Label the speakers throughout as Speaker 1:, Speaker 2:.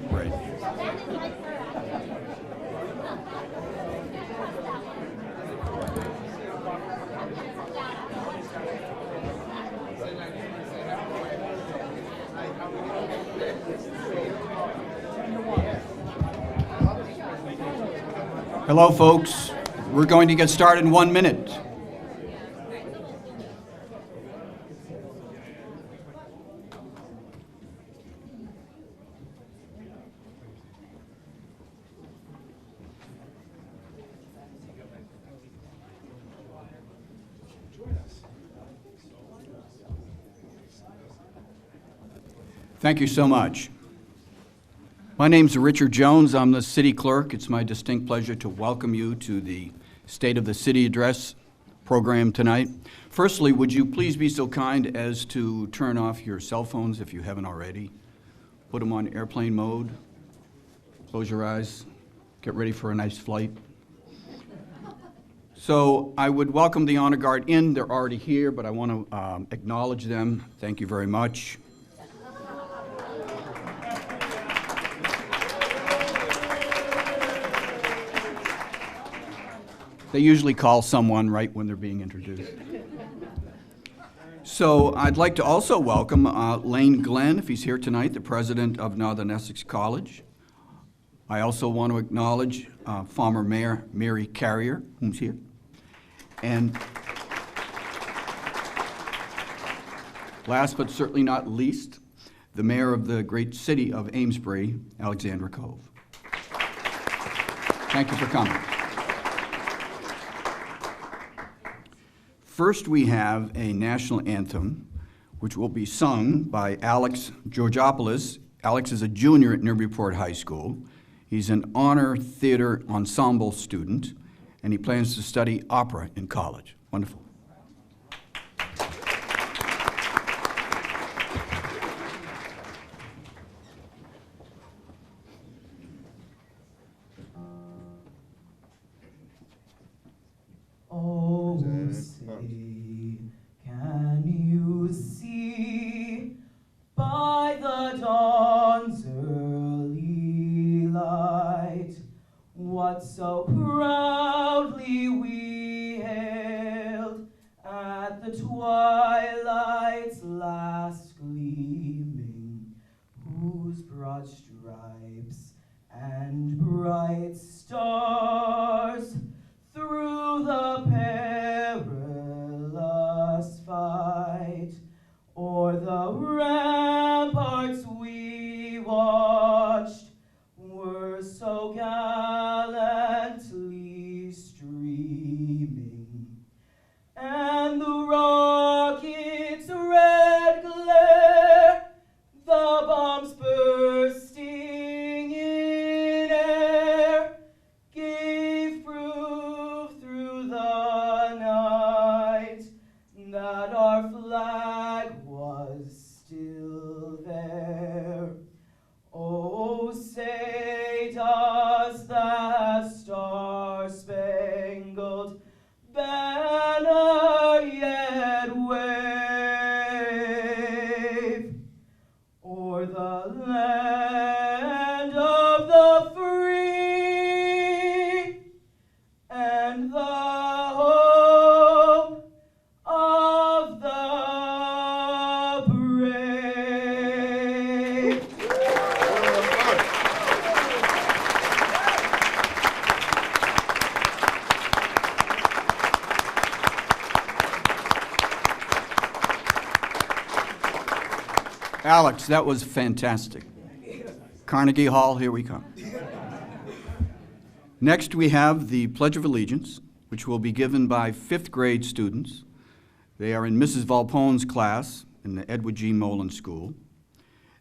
Speaker 1: Great. Hello, folks. We're going to get started in 1 minute. Thank you so much. My name's Richard Jones. I'm the city clerk. It's my distinct pleasure to welcome you to the State of the City Address program tonight. Firstly, would you please be so kind as to turn off your cell phones if you haven't already? Put them on airplane mode. Close your eyes. Get ready for a nice flight. So I would welcome the Honor Guard in. They're already here, but I want to acknowledge them. Thank you very much. They usually call someone right when they're being introduced. So I'd like to also welcome Lane Glenn, if he's here tonight, the president of Northern Essex College. I also want to acknowledge former Mayor Mary Carrier, who's here. And last but certainly not least, the mayor of the great city of Amesbury, Alexandra Cove. Thank you for coming. First, we have a national anthem, which will be sung by Alex Georgopoulos. Alex is a junior at Newburyport High School. He's an honor theater ensemble student, and he plans to study opera in college. Wonderful.
Speaker 2: So proudly we hailed at the twilight's last gleaming, whose broad stripes and bright stars through the perilous fight o'er the ramparts we watched were so gallantly streaming, and the rocket's red glare, the bombs bursting in air, gave proof through the night that our flag was still there. Oh, say does that star-spangled banner yet wave o'er the land of the free and the home of the brave?
Speaker 1: Alex, that was fantastic. Carnegie Hall, here we come. Next, we have the Pledge of Allegiance, which will be given by 5th grade students. They are in Mrs. Volpone's class in the Edward G. Moreland School.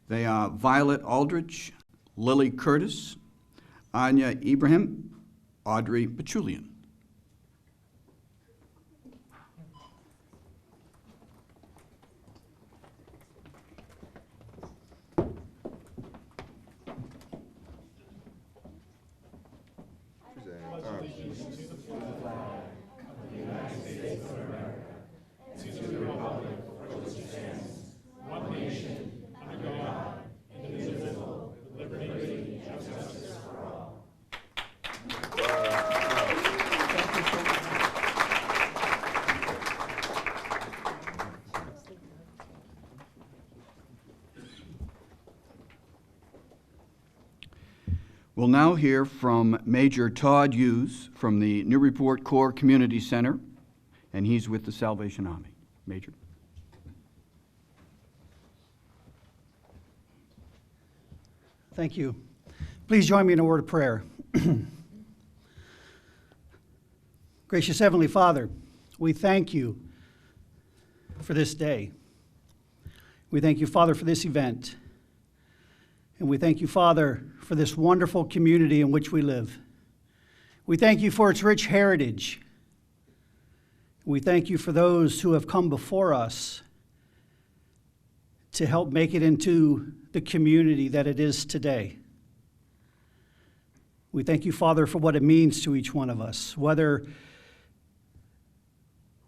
Speaker 1: They are Violet Aldrich, Lily Curtis, Anya Ibrahim, Audrey Pachulian.
Speaker 3: One nation, under God, indivisible, with liberty
Speaker 1: We'll now hear from Major Todd Hughes from the Newburyport Corps Community Center, and he's with the Salvation Army. Major.
Speaker 3: Thank you. Please join me in a word of prayer. Gracious Heavenly Father, we thank you for this day. We thank you, Father, for this event. And we thank you, Father, for this wonderful community in which we live. We thank you for its rich heritage. We thank you for those who have come before us to help make it into the community that it is today. We thank you, Father, for what it means to each one of us, whether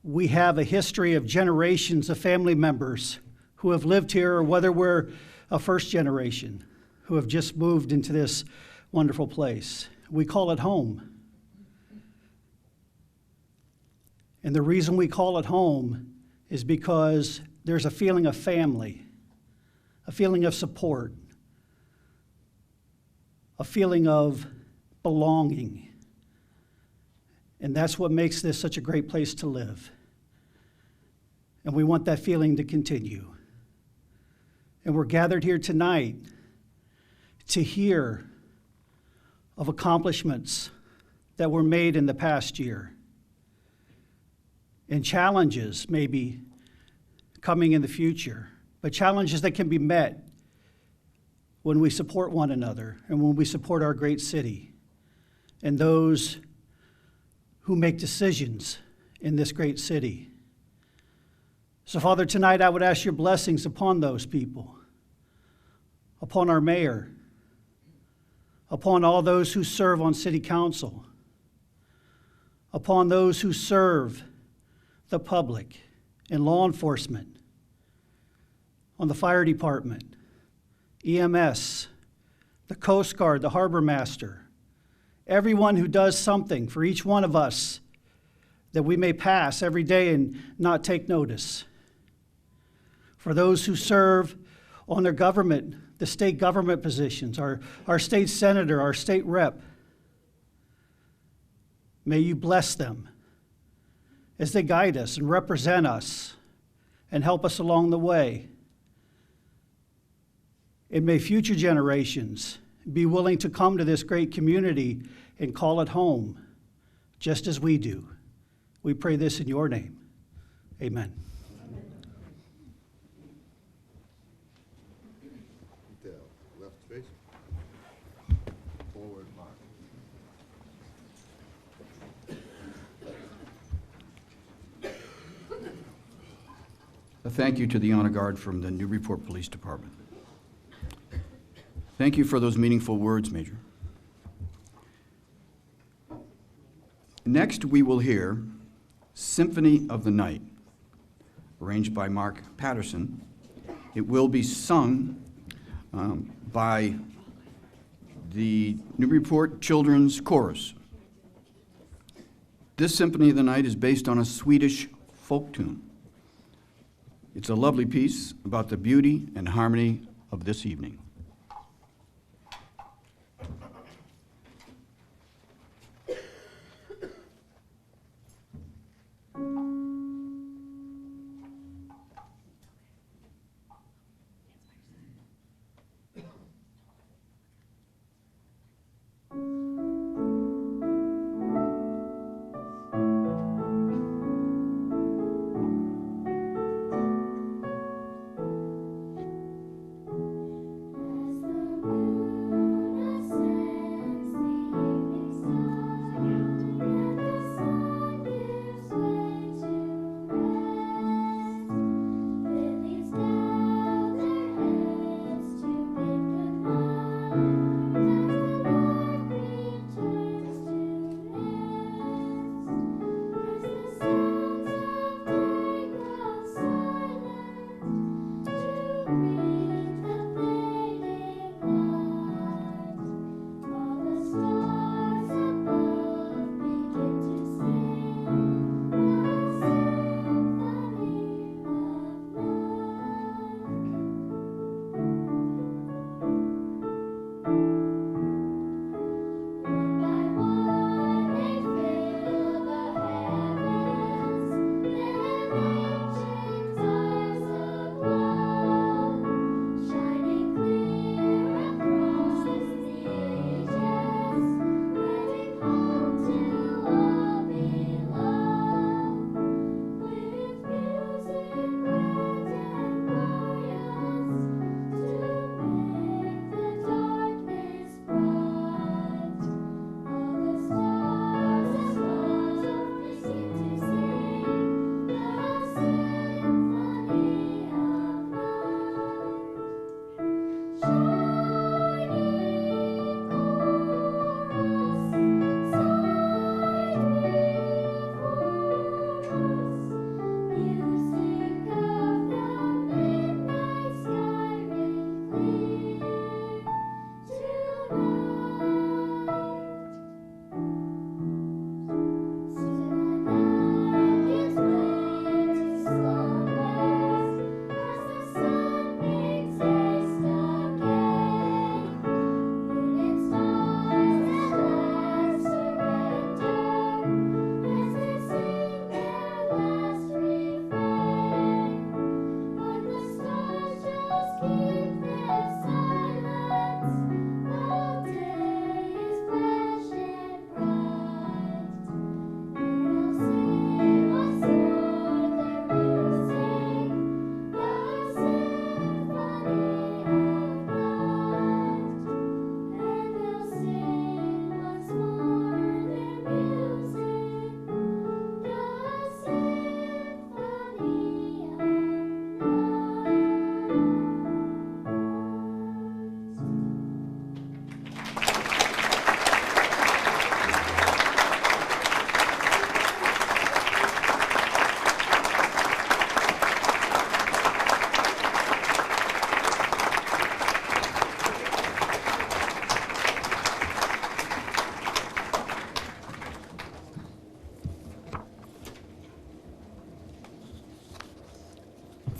Speaker 3: we have a history of generations of family members who have lived here, or whether we're a first generation who have just moved into this wonderful place. We call it home. And the reason we call it home is because there's a feeling of family, a feeling of support, a feeling of belonging. And that's what makes this such a great place to live. And we want that feeling to continue. And we're gathered here tonight to hear of accomplishments that were made in the past year, and challenges maybe coming in the future, but challenges that can be met when we support one another and when we support our great city and those who make decisions in this great city. So, Father, tonight I would ask your blessings upon those people, upon our mayor, upon all those who serve on city council, upon those who serve the public and law enforcement, on the fire department, EMS, the Coast Guard, the harbor master, everyone who does something for each one of us that we may pass every day and not take notice. For those who serve on their government, the state government positions, our state senator, our state rep, may you bless them as they guide us and represent us and help us along the way. And may future generations be willing to come to this great community and call it home, just as we do. We pray this in your name. Amen.
Speaker 4: Left face. Forward mark.
Speaker 1: A thank you to the Honor Guard from the Newburyport Police Department. Thank you for those meaningful words, Major. Next, we will hear Symphony of the Night, arranged by Mark Patterson. It will be sung by the Newburyport Children's Chorus. This Symphony of the Night is based on a Swedish folk tune. It's a lovely piece about the beauty and harmony of this evening.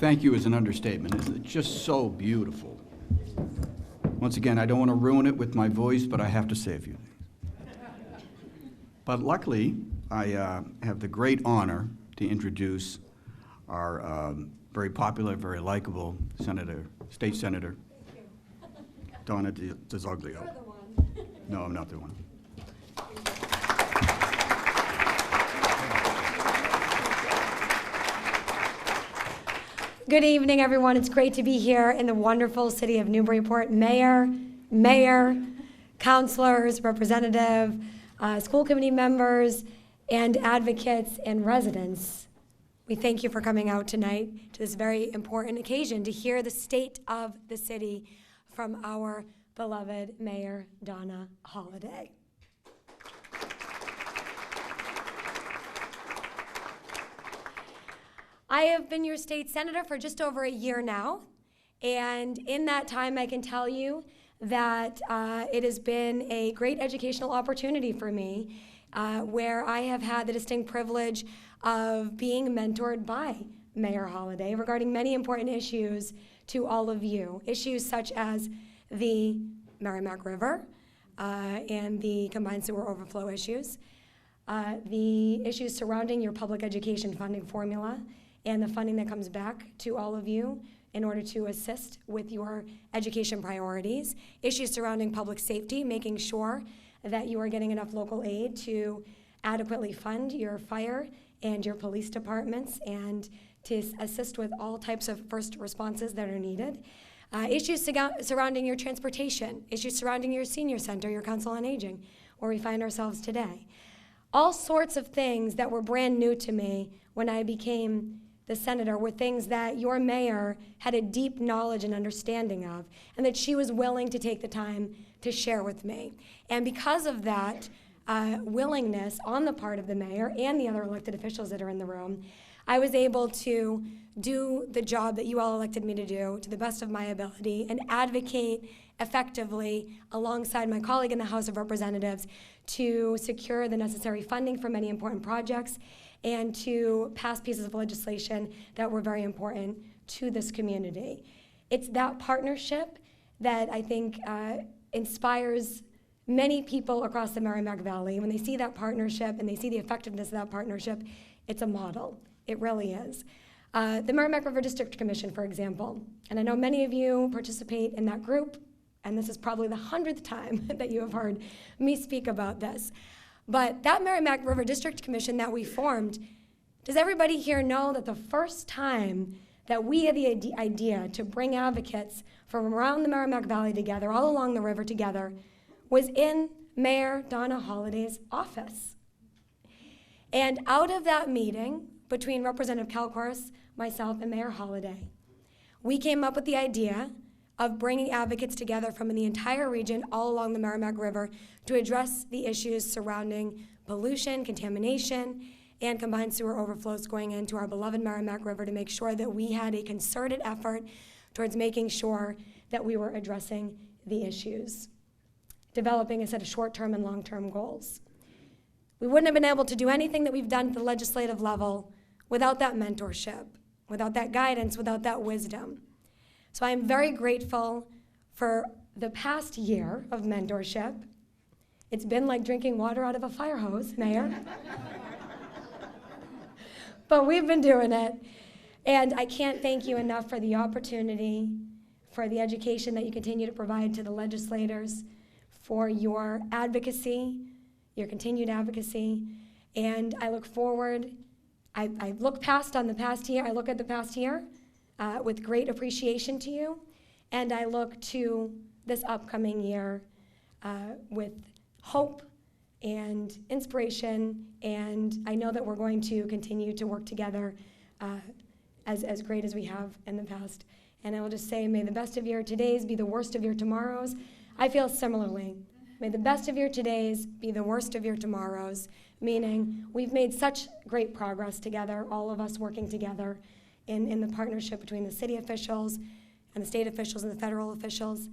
Speaker 1: thank you is an understatement. It's just so beautiful. Once again, I don't want to ruin it with my voice, but I have to say a few things. But luckily, I have the great honor to introduce our very popular, very likable State Senator, Donna DeZoglio. No, I'm not the one.
Speaker 5: Good evening, everyone. It's great to be here in the wonderful city of Newburyport. Mayor, councilors, representative, school committee members, and advocates and residents. We thank you for coming out tonight to this very important occasion to hear the state of the city from our beloved Mayor Donna Holliday. I have been your state senator for just over a year now, and in that time I can tell you that it has been a great educational opportunity for me where I have had the distinct privilege of being mentored by Mayor Holliday regarding many important issues to all of you. Issues such as the Merrimack River and the combined sewer overflow issues, the issues surrounding your public education funding formula, and the funding that comes back to all of you in order to assist with your education priorities, issues surrounding public safety, making sure that you are getting enough local aid to adequately fund your fire and your police departments and to assist with all types of first responses that are needed. Issues surrounding your transportation, issues surrounding your senior center, your council on aging, where we find ourselves today. All sorts of things that were brand new to me when I became the senator were things that your mayor had a deep knowledge and understanding of, and that she was willing to take the time to share with me. And because of that willingness on the part of the mayor and the other elected officials that are in the room, I was able to do the job that you all elected me to do to the best of my ability and advocate effectively alongside my colleague in the House of Representatives to secure the necessary funding for many important projects and to pass pieces of legislation that were very important to this community. It's that partnership that I think inspires many people across the Merrimack Valley. When they see that partnership and they see the effectiveness of that partnership, it's a model. It really is. The Merrimack River District Commission, for example, and I know many of you participate in that group, and this is probably the 100th time that you have heard me speak about this. But that Merrimack River District Commission that we formed, does everybody here know that the first time that we had the idea to bring advocates from around the Merrimack Valley together, all along the river together, was in Mayor Donna Holliday's office? And out of that meeting between Representative Kalkworth, myself, and Mayor Holliday, we came up with the idea of bringing advocates together from the entire region all along the Merrimack River to address the issues surrounding pollution, contamination, and combined sewer overflows going into our beloved Merrimack River to make sure that we had a concerted effort towards making sure that we were addressing the issues, developing a set of short-term and long-term goals. We wouldn't have been able to do anything that we've done at the legislative level without that mentorship, without that guidance, without that wisdom. So I'm very grateful for the past year of mentorship. It's been like drinking water out of a fire hose, Mayor. But we've been doing it. And I can't thank you enough for the opportunity, for the education that you continue to provide to the legislators, for your advocacy, your continued advocacy. And I look forward, I look past on the past year, I look at the past year with great appreciation to you, and I look to this upcoming year with hope and inspiration, and I know that we're going to continue to work together as great as we have in the past. And I will just say, may the best of your todays be the worst of your tomorrows. I feel similarly. May the best of your todays be the worst of your tomorrows, meaning we've made such great progress together, all of us working together in the partnership between the city officials and the state officials and the federal officials.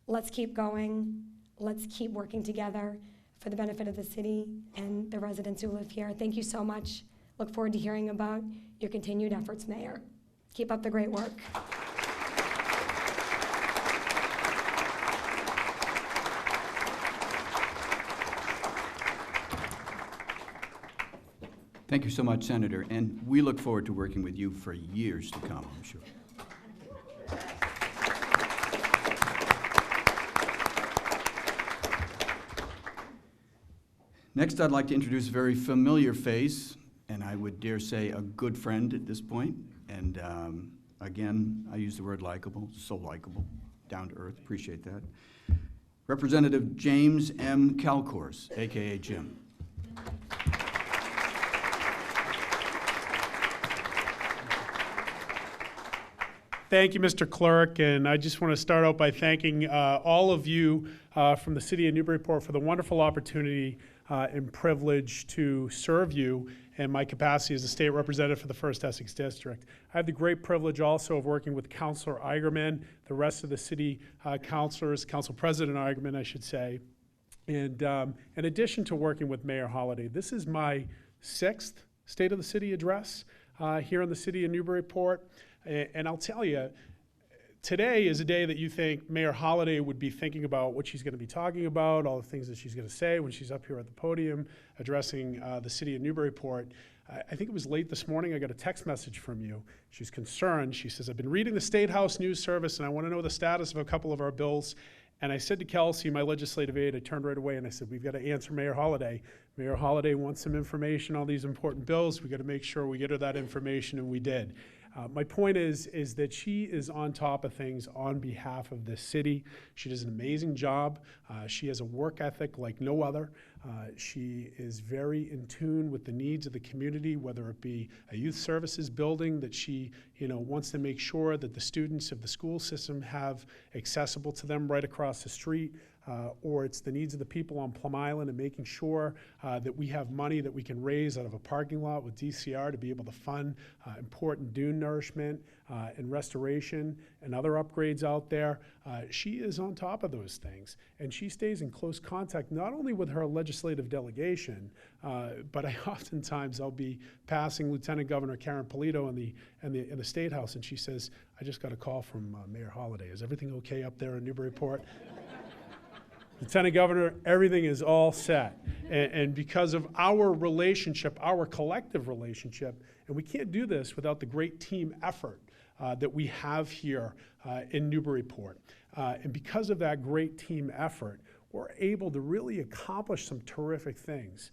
Speaker 5: Let's keep going. Let's keep working together for the benefit of the city and the residents who live here. Thank you so much. Look forward to hearing about your continued efforts, Mayor. Keep up the great work.
Speaker 1: Thank you so much, Senator, and we look forward to working with you for years to come, I'm sure. Next, I'd like to introduce a very familiar face, and I would dare say a good friend at this point. And again, I use the word likable, so likable, down to earth, appreciate that. Representative James M. Calcourse, AKA Jim.
Speaker 6: Thank you, Mr. Clerk, and I just want to start out by thanking all of you from the city of Newburyport for the wonderful opportunity and privilege to serve you in my capacity as a state representative for the 1st Essex District. I have the great privilege also of working with Councilor Eigerman, the rest of the city councilors, Council President Eigerman, I should say, and in addition to working with Mayor Holliday. This is my 6th State of the City address here in the city of Newburyport. And I'll tell you, today is a day that you think Mayor Holliday would be thinking about what she's going to be talking about, all the things that she's going to say when she's up here at the podium addressing the city of Newburyport. I think it was late this morning, I got a text message from you. She's concerned. She says, I've been reading the State House News Service and I want to know the status of a couple of our bills. And I said to Kelsey, my legislative aide, I turned right away and I said, we've got to answer Mayor Holliday. Mayor Holliday wants some information on these important bills. We've got to make sure we get her that information, and we did. My point is that she is on top of things on behalf of this city. She does an amazing job. She has a work ethic like no other. She is very in tune with the needs of the community, whether it be a youth services building that she wants to make sure that the students of the school system have accessible to them right across the street. Or it's the needs of the people on Plum Island and making sure that we have money that we can raise out of a parking lot with DCR to be able to fund important dune nourishment and restoration and other upgrades out there. She is on top of those things, and she stays in close contact not only with her legislative delegation, but oftentimes I'll be passing Lieutenant Governor Karen Polito in the State House, and she says, I just got a call from Mayor Holliday. Is everything okay up there in Newburyport? Lieutenant Governor, everything is all set. And because of our relationship, our collective relationship, and we can't do this without the great team effort that we have here in Newburyport. And because of that great team effort, we're able to really accomplish some terrific things.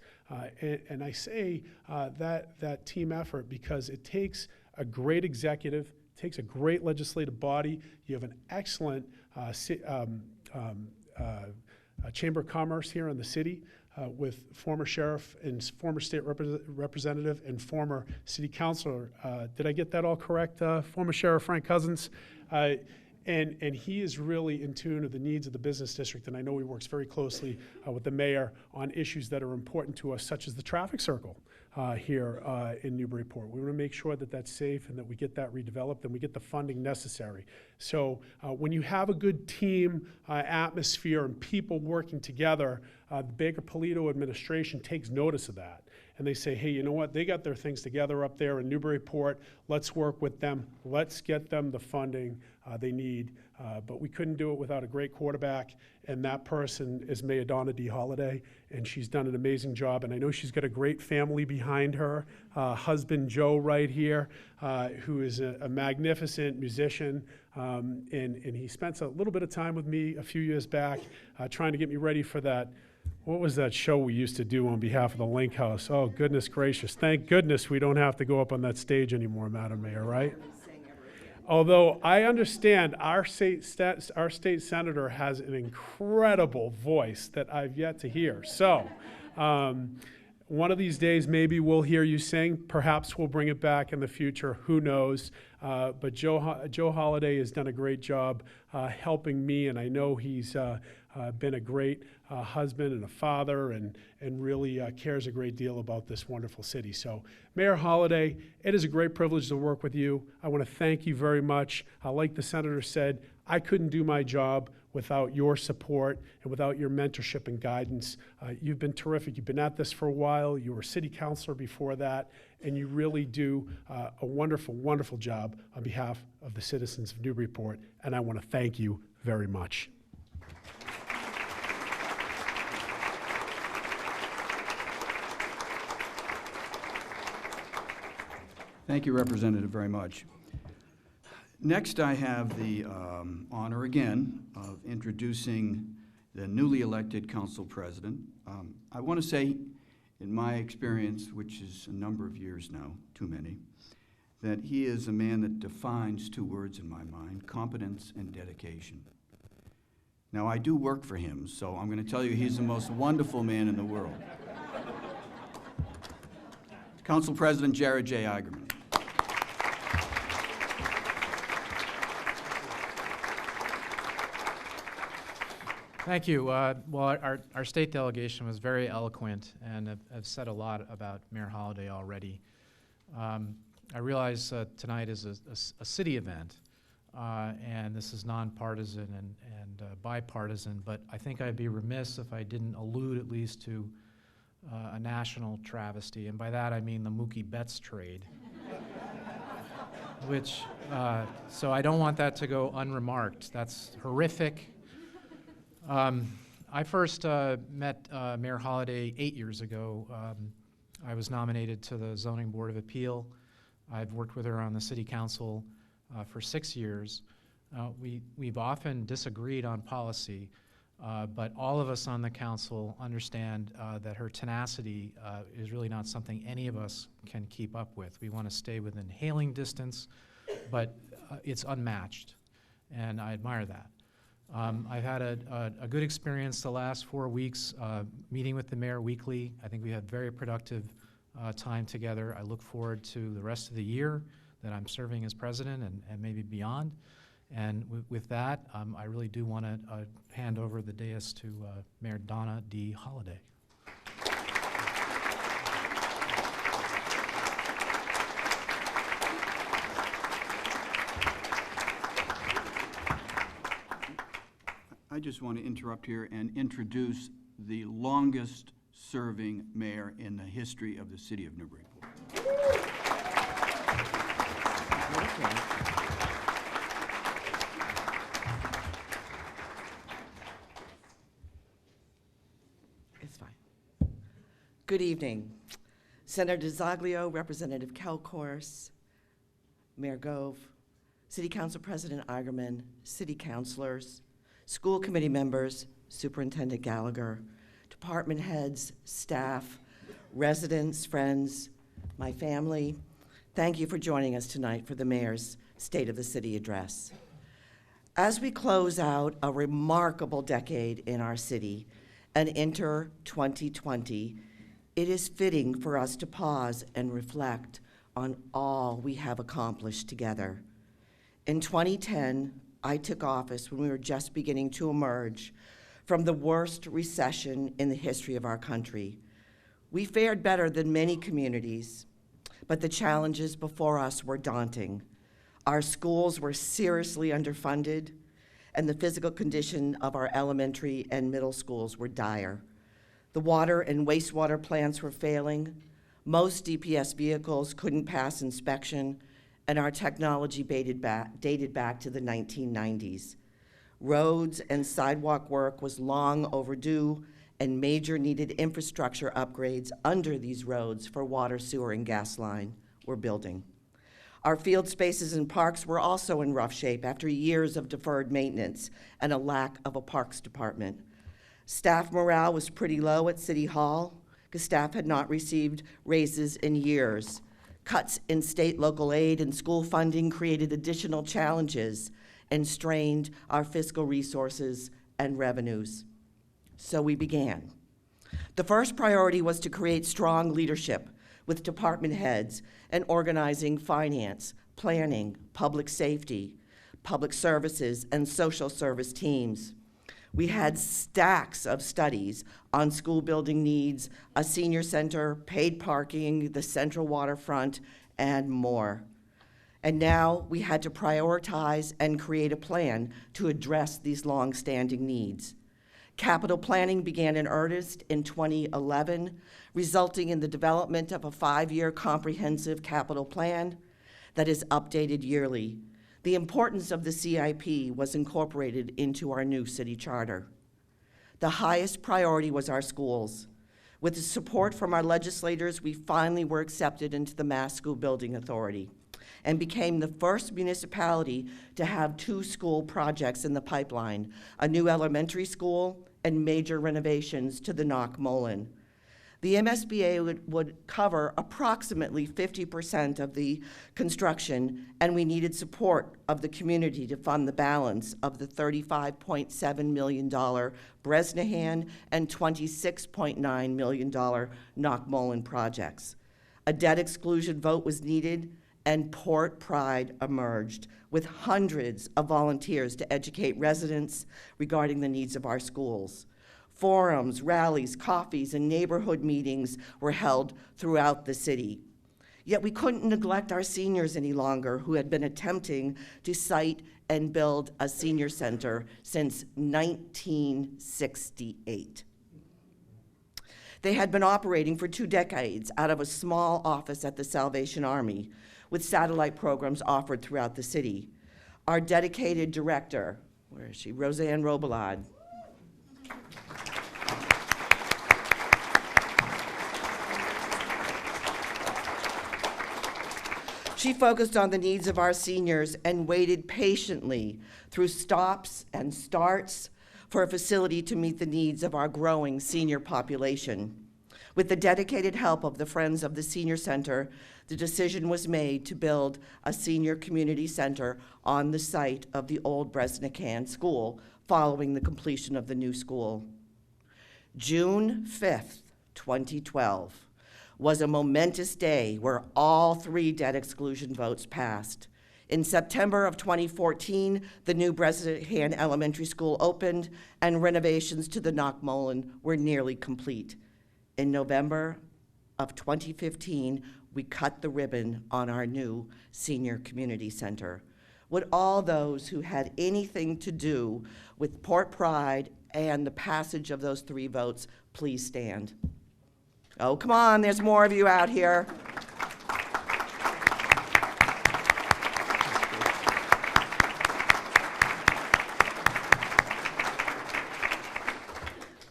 Speaker 6: And I say that team effort because it takes a great executive, it takes a great legislative body. You have an excellent Chamber of Commerce here in the city with former sheriff and former state representative and former city councilor. Did I get that all correct? Former Sheriff Frank Cousins. And he is really in tune with the needs of the business district, and I know he works very closely with the mayor on issues that are important to us, such as the traffic circle here in Newburyport. We want to make sure that that's safe and that we get that redeveloped and we get the funding necessary. So when you have a good team atmosphere and people working together, the Baker-Polito administration takes notice of that. And they say, hey, you know what? They got their things together up there in Newburyport. Let's work with them. Let's get them the funding they need. But we couldn't do it without a great quarterback, and that person is Mayor Donna D. Holliday, and she's done an amazing job. And I know she's got a great family behind her. Husband Joe right here, who is a magnificent musician, and he spent a little bit of time with me a few years back trying to get me ready for that. What was that show we used to do on behalf of the Link House? Oh, goodness gracious. Thank goodness we don't have to go up on that stage anymore, Madam Mayor, right? Although I understand our state senator has an incredible voice that I've yet to hear. So one of these days, maybe we'll hear you sing. Perhaps we'll bring it back in the future. Who knows? But Joe Holliday has done a great job helping me, and I know he's been a great husband and a father and really cares a great deal about this wonderful city. So Mayor Holliday, it is a great privilege to work with you. I want to thank you very much. Like the senator said, I couldn't do my job without your support and without your mentorship and guidance. You've been terrific. You've been at this for a while. You were city councilor before that, and you really do a wonderful, wonderful job on behalf of the citizens of Newburyport, and I want to thank you very much.
Speaker 1: Thank you, Representative, very much. Next, I have the honor again of introducing the newly elected council president. I want to say, in my experience, which is a number of years now, too many, that he is a man that defines two words in my mind: competence and dedication. Now, I do work for him, so I'm going to tell you he's the most wonderful man in the world. Council President Jared J. Eigerman.
Speaker 7: Thank you. Well, our state delegation was very eloquent and have said a lot about Mayor Holliday already. I realize tonight is a city event, and this is nonpartisan and bipartisan, but I think I'd be remiss if I didn't allude at least to a national travesty, and by that I mean the Mookie Betts trade. Which, so I don't want that to go unremarked. That's horrific. I first met Mayor Holliday 8 years ago. I was nominated to the Zoning Board of Appeal. I've worked with her on the City Council for 6 years. We've often disagreed on policy, but all of us on the council understand that her tenacity is really not something any of us can keep up with. We want to stay within hailing distance, but it's unmatched, and I admire that. I've had a good experience the last 4 weeks meeting with the mayor weekly. I think we had very productive time together. I look forward to the rest of the year that I'm serving as president and maybe beyond. And with that, I really do want to hand over the dais to Mayor Donna D. Holliday.
Speaker 1: I just want to interrupt here and introduce the longest-serving mayor in the history of the city of Newburyport.
Speaker 8: It's fine. Good evening. Senator DeZoglio, Representative Kelcourse, Mayor Gove, City Council President Eigerman, City Councilors, school committee members, Superintendent Gallagher, department heads, staff, residents, friends, my family, thank you for joining us tonight for the Mayor's State of the City Address. As we close out a remarkable decade in our city and enter 2020, it is fitting for us to pause and reflect on all we have accomplished together. In 2010, I took office when we were just beginning to emerge from the worst recession in the history of our country. We fared better than many communities, but the challenges before us were daunting. Our schools were seriously underfunded, and the physical condition of our elementary and middle schools were dire. The water and wastewater plants were failing, most DPS vehicles couldn't pass inspection, and our technology dated back to the 1990s. Roads and sidewalk work was long overdue, and major needed infrastructure upgrades under these roads for water, sewer, and gas line were building. Our field spaces and parks were also in rough shape after years of deferred maintenance and a lack of a parks department. Staff morale was pretty low at City Hall because staff had not received raises in years. Cuts in state, local aid, and school funding created additional challenges and strained our fiscal resources and revenues. So we began. The first priority was to create strong leadership with department heads and organizing finance, planning, public safety, public services, and social service teams. We had stacks of studies on school building needs, a senior center, paid parking, the central waterfront, and more. And now we had to prioritize and create a plan to address these long-standing needs. Capital planning began in earnest in 2011, resulting in the development of a 5-year comprehensive capital plan that is updated yearly. The importance of the CIP was incorporated into our new city charter. The highest priority was our schools. With the support from our legislators, we finally were accepted into the Mass School Building Authority and became the first municipality to have 2 school projects in the pipeline, a new elementary school and major renovations to the Knock-Mullen. The MSBA would cover approximately 50% of the construction, and we needed support of the community to fund the balance of the $35.7 million Bresnahan and $26.9 million Knock-Mullen projects. A debt exclusion vote was needed, and Port Pride emerged with hundreds of volunteers to educate residents regarding the needs of our schools. Forums, rallies, coffees, and neighborhood meetings were held throughout the city. Yet we couldn't neglect our seniors any longer, who had been attempting to site and build a senior center since 1968. They had been operating for 2 decades out of a small office at the Salvation Army, with satellite programs offered throughout the city. Our dedicated director, where is she? Roseanne Robelade. She focused on the needs of our seniors and waited patiently through stops and starts for a facility to meet the needs of our growing senior population. With the dedicated help of the Friends of the Senior Center, the decision was made to build a senior community center on the site of the old Bresnahan School following the completion of the new school. June 5th, 2012 was a momentous day where all 3 debt exclusion votes passed. In September of 2014, the new Bresnahan Elementary School opened and renovations to the Knock-Mullen were nearly complete. In November of 2015, we cut the ribbon on our new senior community center. Would all those who had anything to do with Port Pride and the passage of those 3 votes please stand? Oh, come on, there's more of you out here.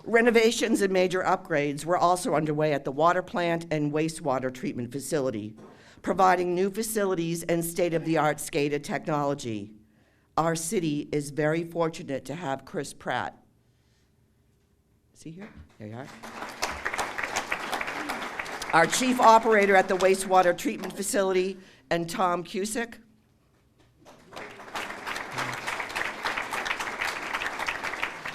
Speaker 8: Renovations and major upgrades were also underway at the water plant and wastewater treatment facility, providing new facilities and state-of-the-art SCADA technology. Our city is very fortunate to have Chris Pratt. Is he here? There you are. Our chief operator at the wastewater treatment facility, and Tom Cusick.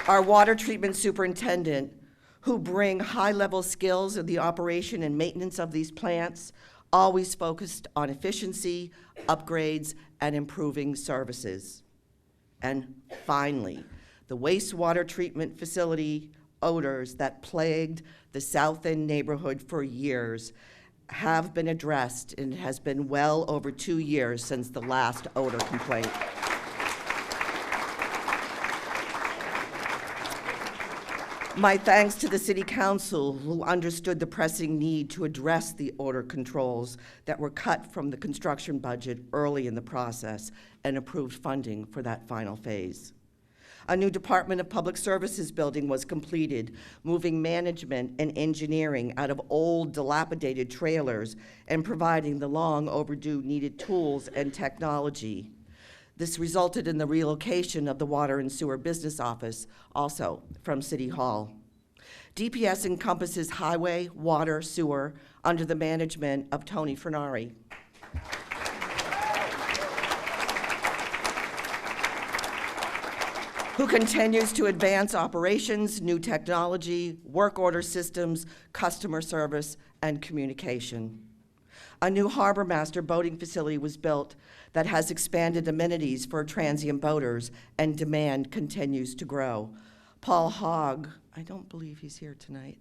Speaker 8: Our water treatment superintendent, who bring high-level skills in the operation and maintenance of these plants, always focused on efficiency, upgrades, and improving services. And finally, the wastewater treatment facility odors that plagued the South End neighborhood for years have been addressed, and it has been well over 2 years since the last odor complaint. My thanks to the City Council, who understood the pressing need to address the odor controls that were cut from the construction budget early in the process and approved funding for that final phase. A new Department of Public Services building was completed, moving management and engineering out of old, dilapidated trailers and providing the long overdue needed tools and technology. This resulted in the relocation of the Water and Sewer Business Office, also from City Hall. DPS encompasses highway, water, sewer, under the management of Tony Fernari. Who continues to advance operations, new technology, work order systems, customer service, and communication. A new harbor master boating facility was built that has expanded amenities for transient boaters, and demand continues to grow. Paul Hogg, I don't believe he's here tonight.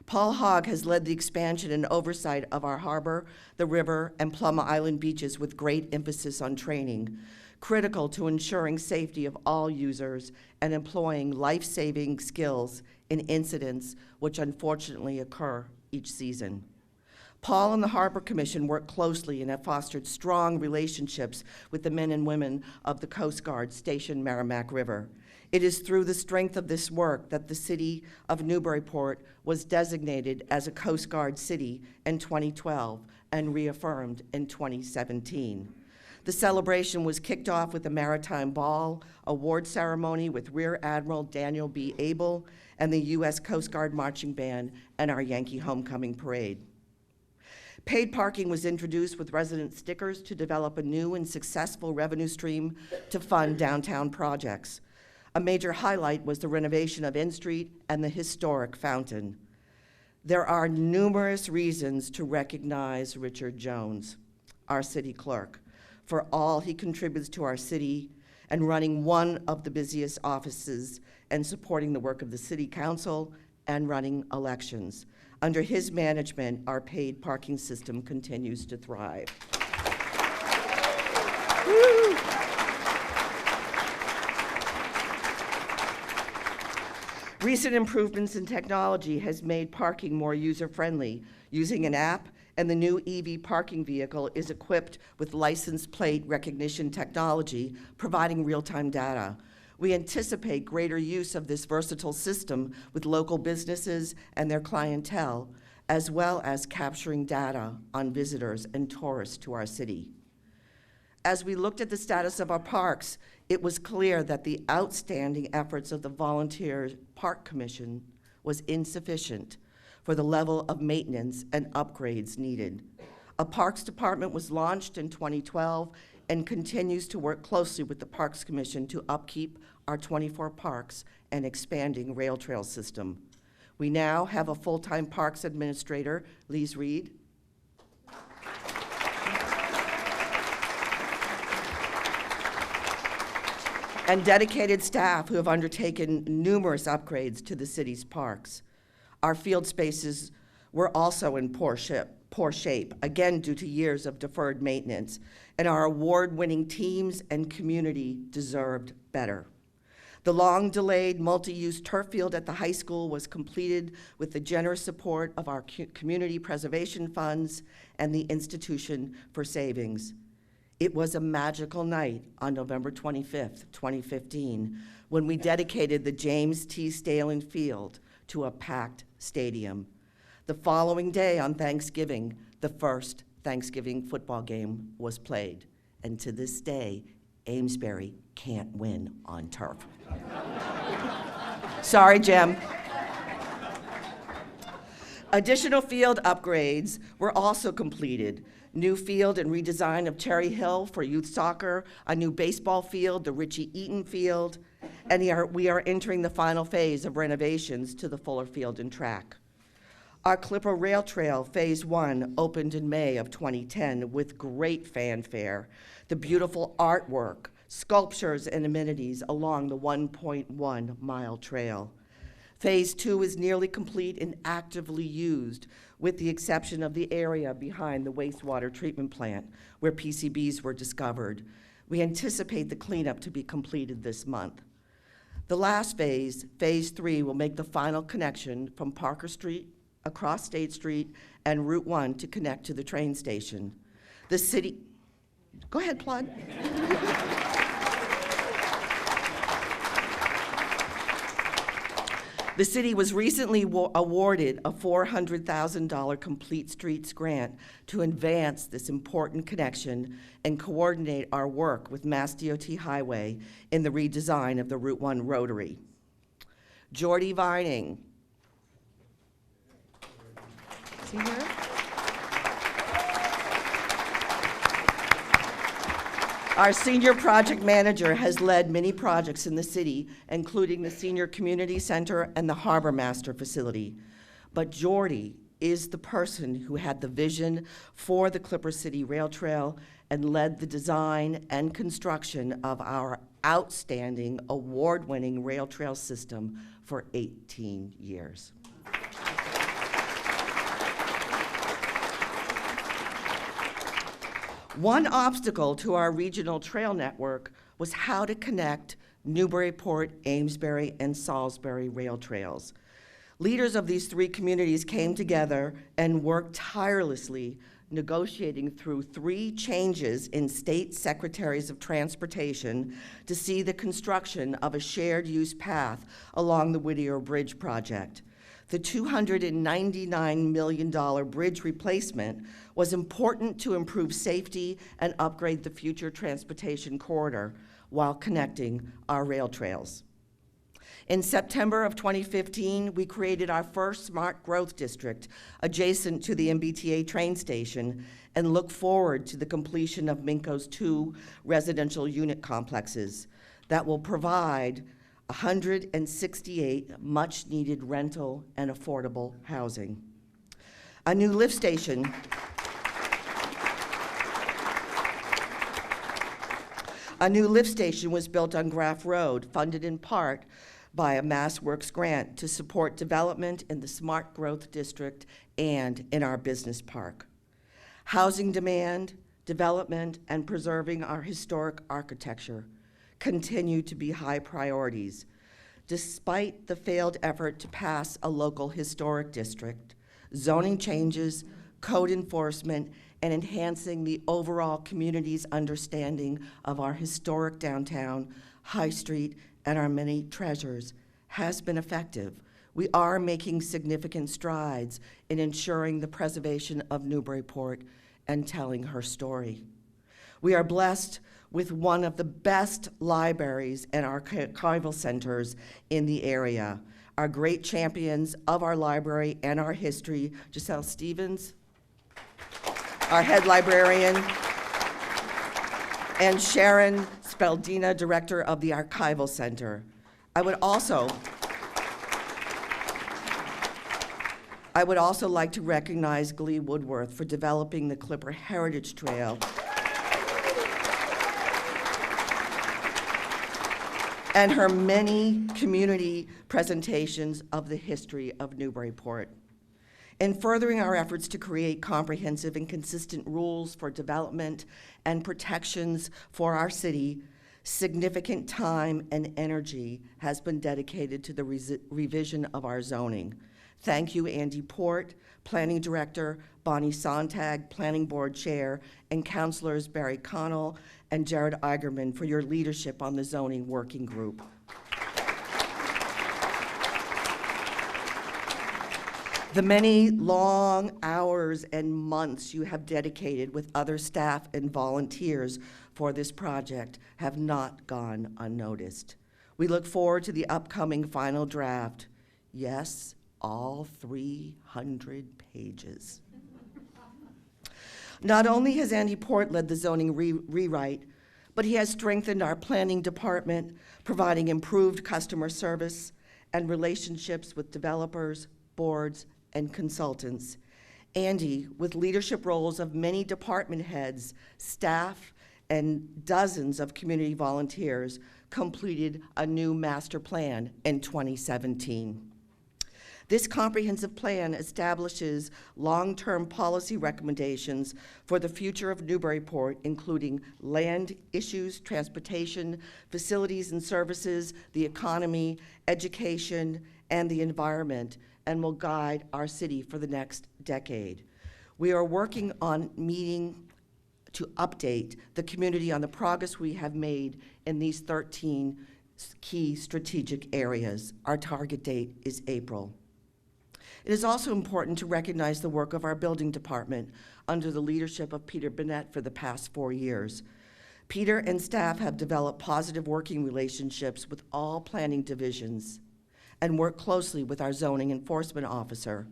Speaker 8: Paul Hogg has led the expansion and oversight of our harbor, the river, and Plum Island beaches with great emphasis on training, critical to ensuring safety of all users and employing life-saving skills in incidents which unfortunately occur each season. Paul and the Harbor Commission work closely and have fostered strong relationships with the men and women of the Coast Guard stationed Merrimack River. It is through the strength of this work that the city of Newburyport was designated as a Coast Guard city in 2012 and reaffirmed in 2017. The celebration was kicked off with a Maritime Ball award ceremony with Rear Admiral Daniel B. Abel and the U.S. Coast Guard Marching Band and our Yankee Homecoming Parade. Paid parking was introduced with resident stickers to develop a new and successful revenue stream to fund downtown projects. A major highlight was the renovation of N Street and the historic fountain. There are numerous reasons to recognize Richard Jones, our city clerk, for all he contributes to our city and running one of the busiest offices and supporting the work of the city council and running elections. Under his management, our paid parking system continues to thrive. Woo! Recent improvements in technology has made parking more user-friendly. Using an app, and the new EV parking vehicle is equipped with license plate recognition technology, providing real-time data. We anticipate greater use of this versatile system with local businesses and their clientele, as well as capturing data on visitors and tourists to our city. As we looked at the status of our parks, it was clear that the outstanding efforts of the Volunteer Park Commission was insufficient for the level of maintenance and upgrades needed. A Parks Department was launched in 2012 and continues to work closely with the Parks Commission to upkeep our 24 parks and expanding rail trail system. We now have a full-time parks administrator, Lise Reed, and dedicated staff who have undertaken numerous upgrades to the city's parks. Our field spaces were also in poor shape, again due to years of deferred maintenance, and our award-winning teams and community deserved better. The long-delayed multi-use turf field at the high school was completed with the generous support of our community preservation funds and the Institution for Savings. It was a magical night on November 25th, 2015, when we dedicated the James T. Stalin Field to a packed stadium. The following day on Thanksgiving, the first Thanksgiving football game was played. And to this day, Amesbury can't win on turf. Sorry, Jim. Additional field upgrades were also completed. New field and redesign of Cherry Hill for youth soccer, a new baseball field, the Richie Eaton Field, and we are entering the final phase of renovations to the Fuller Field and track. Our Clipper Rail Trail Phase 1 opened in May of 2010 with great fanfare. The beautiful artwork, sculptures, and amenities along the 1.1-mile trail. Phase 2 is nearly complete and actively used, with the exception of the area behind the wastewater treatment plant, where PCBs were discovered. We anticipate the cleanup to be completed this month. The last phase, Phase 3, will make the final connection from Parker Street, across State Street, and Route 1 to connect to the train station. The city, go ahead, Plod. The city was recently awarded a $400,000 Complete Streets grant to advance this important connection and coordinate our work with Mass DOT Highway in the redesign of the Route 1 rotary. Jordy Vining. Is he here? Our senior project manager has led many projects in the city, including the Senior Community Center and the Harbor Master facility. But Jordy is the person who had the vision for the Clipper City Rail Trail and led the design and construction of our outstanding, award-winning rail trail system for 18 years. One obstacle to our regional trail network was how to connect Newburyport, Amesbury, and Salisbury rail trails. Leaders of these three communities came together and worked tirelessly, negotiating through 3 changes in state secretaries of transportation to see the construction of a shared use path along the Whittier Bridge project. The $299 million bridge replacement was important to improve safety and upgrade the future transportation corridor while connecting our rail trails. In September of 2015, we created our first smart growth district adjacent to the MBTA train station and look forward to the completion of Minco's 2 residential unit complexes that will provide 168 much-needed rental and affordable housing. A new lift station was built on Graff Road, funded in part by a MassWorks grant to support development in the Smart Growth District and in our business park. Housing demand, development, and preserving our historic architecture continue to be high priorities. Despite the failed effort to pass a local historic district, zoning changes, code enforcement, and enhancing the overall community's understanding of our historic downtown, High Street, and our many treasures has been effective. We are making significant strides in ensuring the preservation of Newburyport and telling her story. We are blessed with one of the best libraries and archival centers in the area. Our great champions of our library and our history, Giselle Stevens, our head librarian, and Sharon Speldina, director of the Archival Center. I would also like to recognize Glee Woodworth for developing the Clipper Heritage Trail and her many community presentations of the history of Newburyport. In furthering our efforts to create comprehensive and consistent rules for development and protections for our city, significant time and energy has been dedicated to the revision of our zoning. Thank you, Andy Port, Planning Director, Bonnie Sontag, Planning Board Chair, and Councilors Barry Connell and Jared Eigerman for your leadership on the zoning working group. The many long hours and months you have dedicated with other staff and volunteers for this project have not gone unnoticed. We look forward to the upcoming final draft. Yes, all 300 pages. Not only has Andy Port led the zoning rewrite, but he has strengthened our planning department, providing improved customer service and relationships with developers, boards, and consultants. Andy, with leadership roles of many department heads, staff, and dozens of community volunteers, completed a new master plan in 2017. This comprehensive plan establishes long-term policy recommendations for the future of Newburyport, including land issues, transportation, facilities and services, the economy, education, and the environment, and will guide our city for the next decade. We are working on meeting to update the community on the progress we have made in these 13 key strategic areas. Our target date is April. It is also important to recognize the work of our building department under the leadership of Peter Bennett for the past 4 years. Peter and staff have developed positive working relationships with all planning divisions and work closely with our zoning enforcement officer,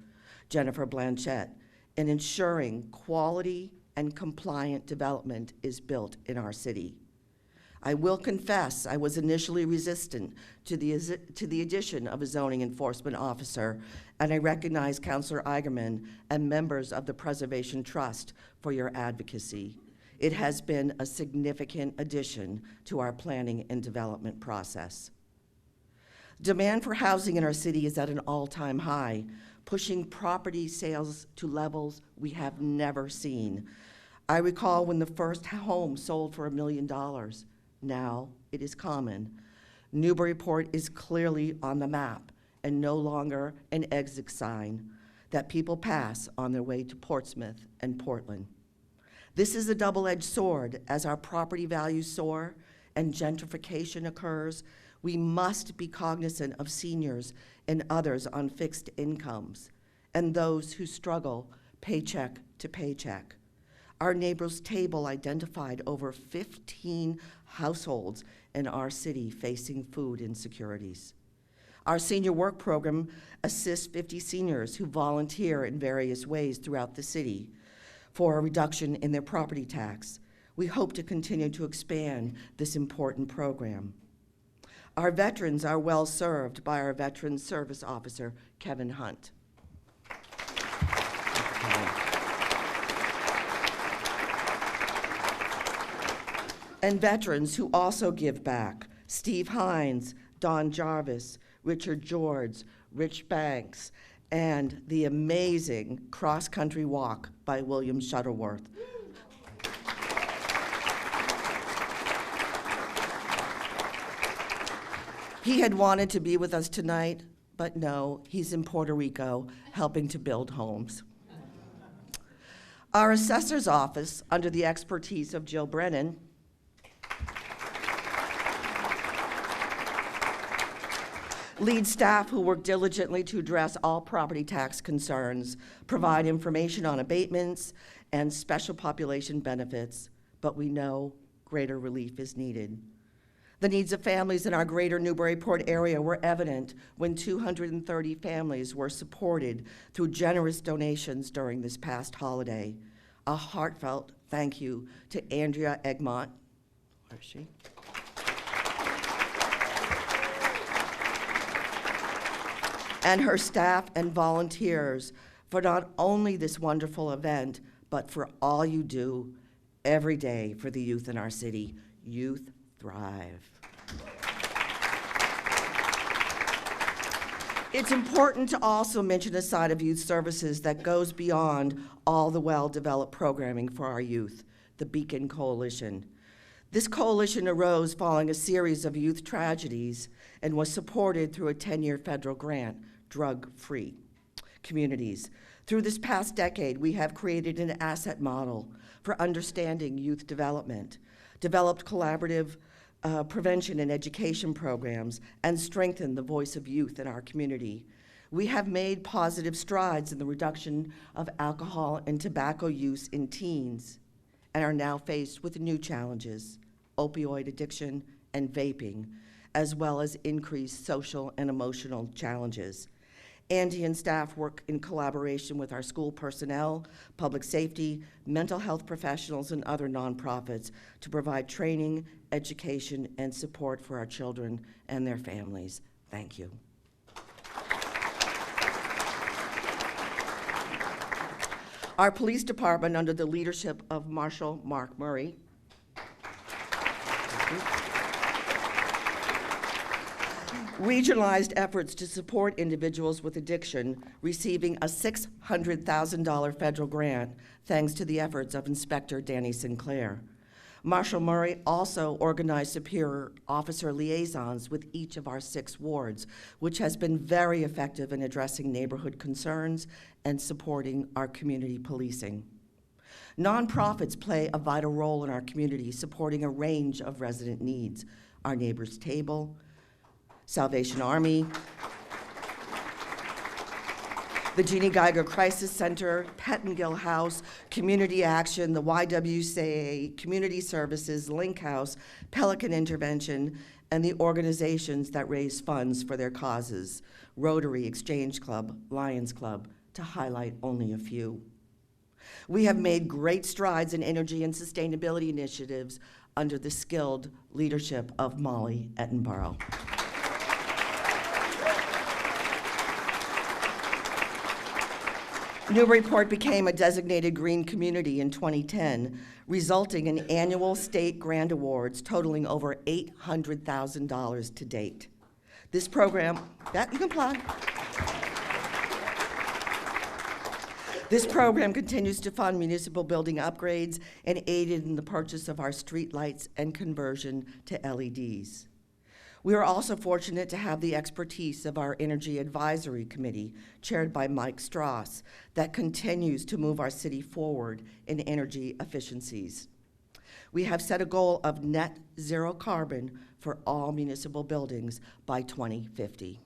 Speaker 8: Jennifer Blanchette, in ensuring quality and compliant development is built in our city. I will confess I was initially resistant to the addition of a zoning enforcement officer, and I recognize Councilor Eigerman and members of the Preservation Trust for your advocacy. It has been a significant addition to our planning and development process. Demand for housing in our city is at an all-time high, pushing property sales to levels we have never seen. I recall when the first home sold for $1 million. Now it is common. Newburyport is clearly on the map and no longer an exit sign that people pass on their way to Portsmouth and Portland. This is a double-edged sword. As our property values soar and gentrification occurs, we must be cognizant of seniors and others on fixed incomes and those who struggle paycheck to paycheck. Our neighbors' table identified over 15 households in our city facing food insecurities. Our senior work program assists 50 seniors who volunteer in various ways throughout the city for a reduction in their property tax. We hope to continue to expand this important program. Our veterans are well served by our Veterans Service Officer, Kevin Hunt. And veterans who also give back: Steve Hines, Don Jarvis, Richard George, Rich Banks, and the amazing cross-country walk by William Shuttleworth. He had wanted to be with us tonight, but no, he's in Puerto Rico helping to build homes. Our assessor's office, under the expertise of Jill Brennan, leads staff who work diligently to address all property tax concerns, provide information on abatements and special population benefits, but we know greater relief is needed. The needs of families in our greater Newburyport area were evident when 230 families were supported through generous donations during this past holiday. A heartfelt thank you to Andrea Egmont, where is she? And her staff and volunteers for not only this wonderful event, but for all you do every day for the youth in our city. Youth thrive. It's important to also mention a side of youth services that goes beyond all the well-developed programming for our youth, the Beacon Coalition. This coalition arose following a series of youth tragedies and was supported through a 10-year federal grant, Drug-Free Communities. Through this past decade, we have created an asset model for understanding youth development, developed collaborative prevention and education programs, and strengthened the voice of youth in our community. We have made positive strides in the reduction of alcohol and tobacco use in teens and are now faced with new challenges: opioid addiction and vaping, as well as increased social and emotional challenges. Andy and staff work in collaboration with our school personnel, public safety, mental health professionals, and other nonprofits to provide training, education, and support for our children and their families. Thank you. Our police department, under the leadership of Marshal Mark Murray, regionalized efforts to support individuals with addiction, receiving a $600,000 federal grant thanks to the efforts of Inspector Danny Sinclair. Marshal Murray also organized superior officer liaisons with each of our 6 wards, which has been very effective in addressing neighborhood concerns and supporting our community policing. Nonprofits play a vital role in our community, supporting a range of resident needs: Our Neighbors Table, Salvation Army, the Jeannie Geiger Crisis Center, Pettingill House, Community Action, the YWCA, Community Services, Link House, Pelican Intervention, and the organizations that raise funds for their causes: Rotary, Exchange Club, Lions Club, to highlight only a few. We have made great strides in energy and sustainability initiatives under the skilled leadership of Molly Ettenborough. Newburyport became a designated green community in 2010, resulting in annual state grant awards totaling over $800,000 to date. This program, that you can plug. This program continues to fund municipal building upgrades and aided in the purchase of our street lights and conversion to LEDs. We are also fortunate to have the expertise of our Energy Advisory Committee, chaired by Mike Strauss, that continues to move our city forward in energy efficiencies. We have set a goal of net zero carbon for all municipal buildings by 2050.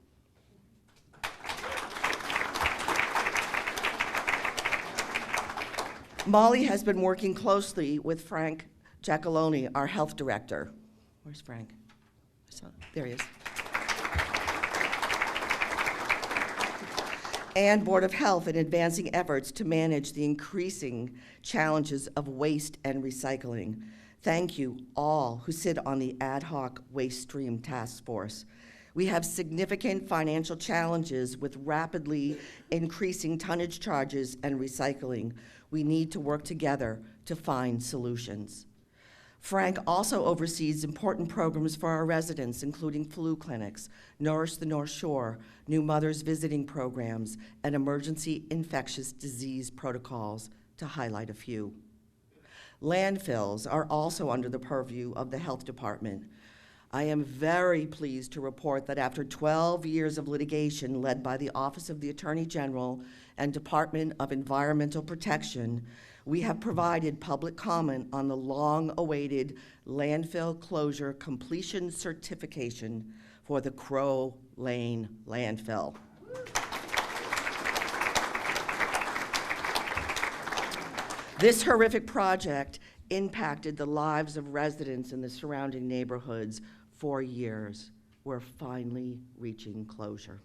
Speaker 8: Molly has been working closely with Frank Giacalone, our health director. Where's Frank? There he is. And Board of Health in advancing efforts to manage the increasing challenges of waste and recycling. Thank you all who sit on the ad hoc waste stream task force. We have significant financial challenges with rapidly increasing tonnage charges and recycling. We need to work together to find solutions. Frank also oversees important programs for our residents, including flu clinics, Nourish the North Shore, new mothers visiting programs, and emergency infectious disease protocols, to highlight a few. Landfills are also under the purview of the Health Department. I am very pleased to report that after 12 years of litigation led by the Office of the Attorney General and Department of Environmental Protection, we have provided public comment on the long-awaited landfill closure completion certification for the Crow Lane landfill. This horrific project impacted the lives of residents in the surrounding neighborhoods for years. We're finally reaching closure.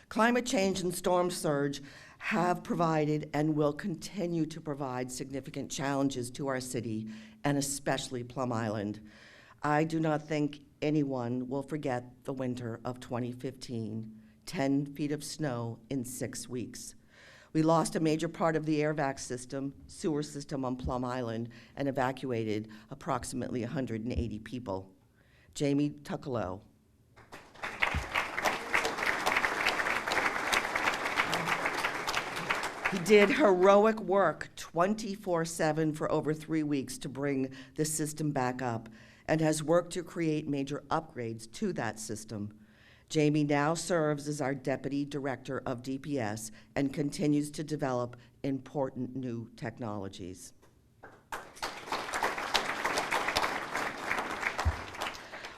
Speaker 8: Climate change and storm surge have provided and will continue to provide significant challenges to our city, and especially Plum Island. I do not think anyone will forget the winter of 2015, 10 feet of snow in 6 weeks. We lost a major part of the air vac system, sewer system on Plum Island, and evacuated approximately 180 people. Jamie Tuckalo. He did heroic work 24/7 for over 3 weeks to bring the system back up and has worked to create major upgrades to that system. Jamie now serves as our Deputy Director of DPS and continues to develop important new technologies.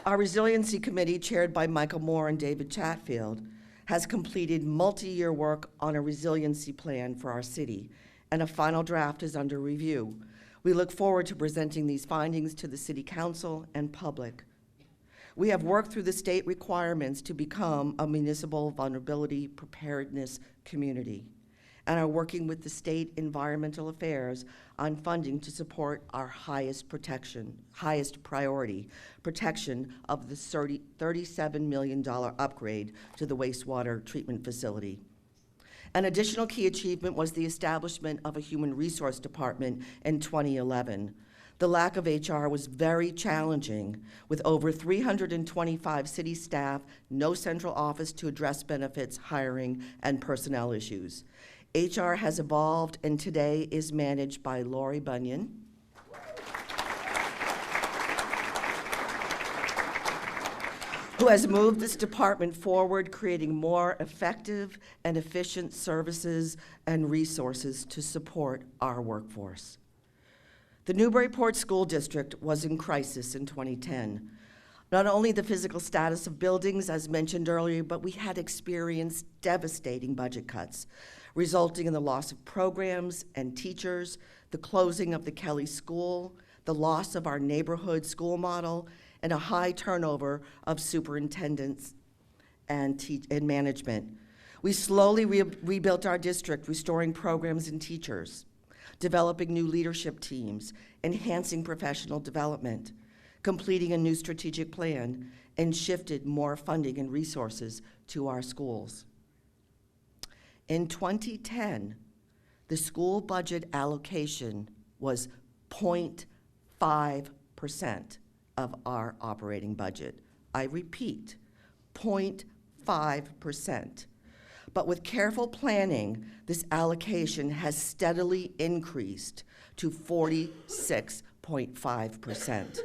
Speaker 8: Our Resiliency Committee, chaired by Michael Moore and David Chatfield, has completed multi-year work on a resiliency plan for our city, and a final draft is under review. We look forward to presenting these findings to the City Council and public. We have worked through the state requirements to become a municipal vulnerability preparedness community, and are working with the State Environmental Affairs on funding to support our highest priority, protection of the $37 million upgrade to the wastewater treatment facility. An additional key achievement was the establishment of a human resource department in 2011. The lack of HR was very challenging, with over 325 city staff, no central office to address benefits, hiring, and personnel issues. HR has evolved and today is managed by Lori Bunyan, who has moved this department forward, creating more effective and efficient services and resources to support our workforce. The Newburyport School District was in crisis in 2010. Not only the physical status of buildings, as mentioned earlier, but we had experienced devastating budget cuts, resulting in the loss of programs and teachers, the closing of the Kelly School, the loss of our neighborhood school model, and a high turnover of superintendents and management. We slowly rebuilt our district, restoring programs and teachers, developing new leadership teams, enhancing professional development, completing a new strategic plan, and shifted more funding and resources to our schools. In 2010, the school budget allocation was 0.5% of our operating budget. I repeat, 0.5%. but with careful planning, this allocation has steadily increased to 46.5%.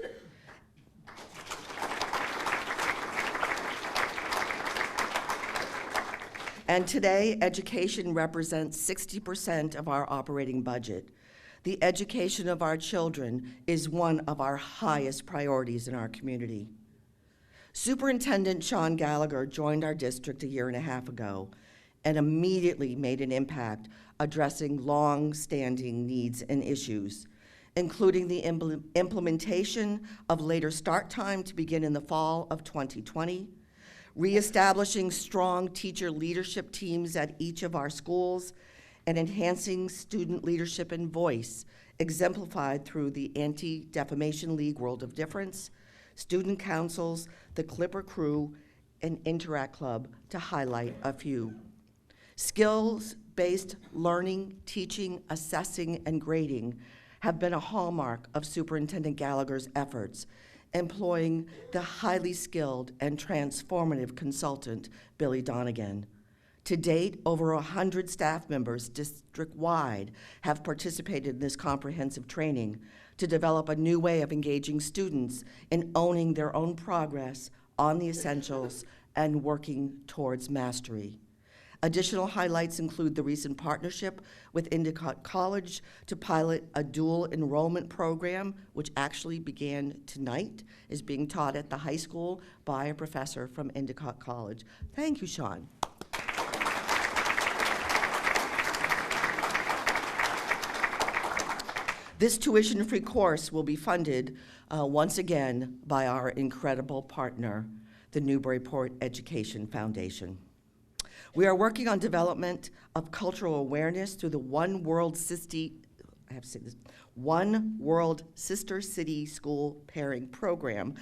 Speaker 8: And today, education represents 60% of our operating budget. The education of our children is one of our highest priorities in our community. Superintendent Sean Gallagher joined our district a year and a half ago and immediately made an impact addressing long-standing needs and issues, including the implementation of later start time to begin in the fall of 2020, reestablishing strong teacher leadership teams at each of our schools, and enhancing student leadership and voice, exemplified through the Anti-Defamation League World of Difference, student councils, the Clipper Crew, and Interact Club, to highlight a few. Skills-based learning, teaching, assessing, and grading have been a hallmark of Superintendent Gallagher's efforts, employing the highly skilled and transformative consultant, Billy Donegan. To date, over 100 staff members district-wide have participated in this comprehensive training to develop a new way of engaging students in owning their own progress on the essentials and working towards mastery. Additional highlights include the recent partnership with Endicott College to pilot a dual enrollment program, which actually began tonight, is being taught at the high school by a professor from Endicott College. Thank you, Sean. This tuition-free course will be funded once again by our incredible partner, the Newburyport Education Foundation. We are working on development of cultural awareness through the One World Sister City School Pairing Program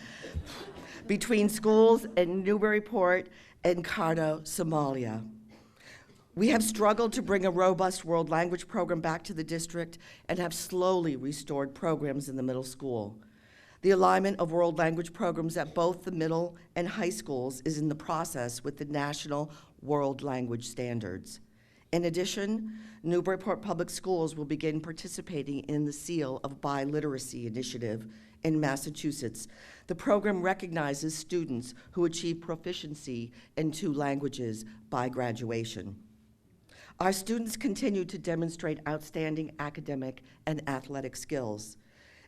Speaker 8: between schools in Newburyport and Khartoum, Somalia. We have struggled to bring a robust world language program back to the district and have slowly restored programs in the middle school. The alignment of world language programs at both the middle and high schools is in the process with the national world language standards. In addition, Newburyport Public Schools will begin participating in the Seal of Biliteracy initiative in Massachusetts. The program recognizes students who achieve proficiency in 2 languages by graduation. Our students continue to demonstrate outstanding academic and athletic skills.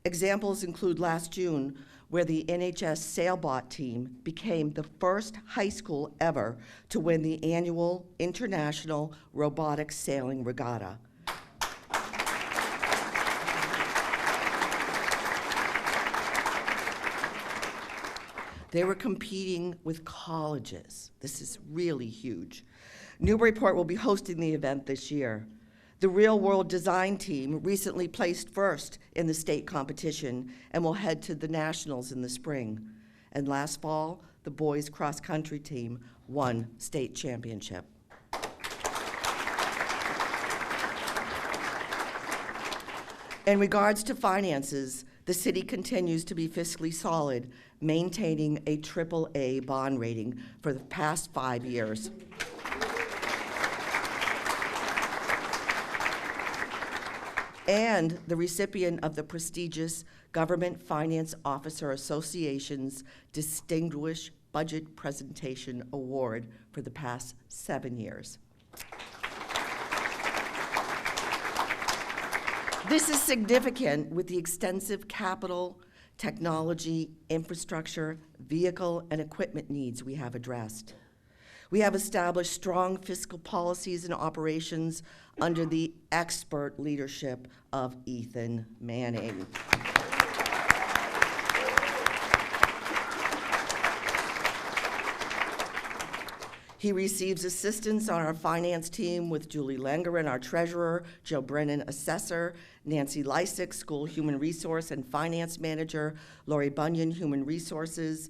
Speaker 8: Examples include last June, where the NHS Sailbot team became the first high school ever to win the annual International Robotic Sailing Regatta. They were competing with colleges. This is really huge. Newburyport will be hosting the event this year. The Real World Design team recently placed first in the state competition and will head to the nationals in the spring. And last fall, the boys cross-country team won state championship. In regards to finances, the city continues to be fiscally solid, maintaining a AAA bond rating for the past 5 years. And the recipient of the prestigious Government Finance Officer Association's Distinguished Budget Presentation Award for the past 7 years. This is significant with the extensive capital, technology, infrastructure, vehicle, and equipment needs we have addressed. We have established strong fiscal policies and operations under the expert leadership of Ethan Manning. He receives assistance on our finance team with Julie Lengerin, our treasurer, Joe Brennan, assessor, Nancy Lysick, school human resource and finance manager, Lori Bunyan, human resources,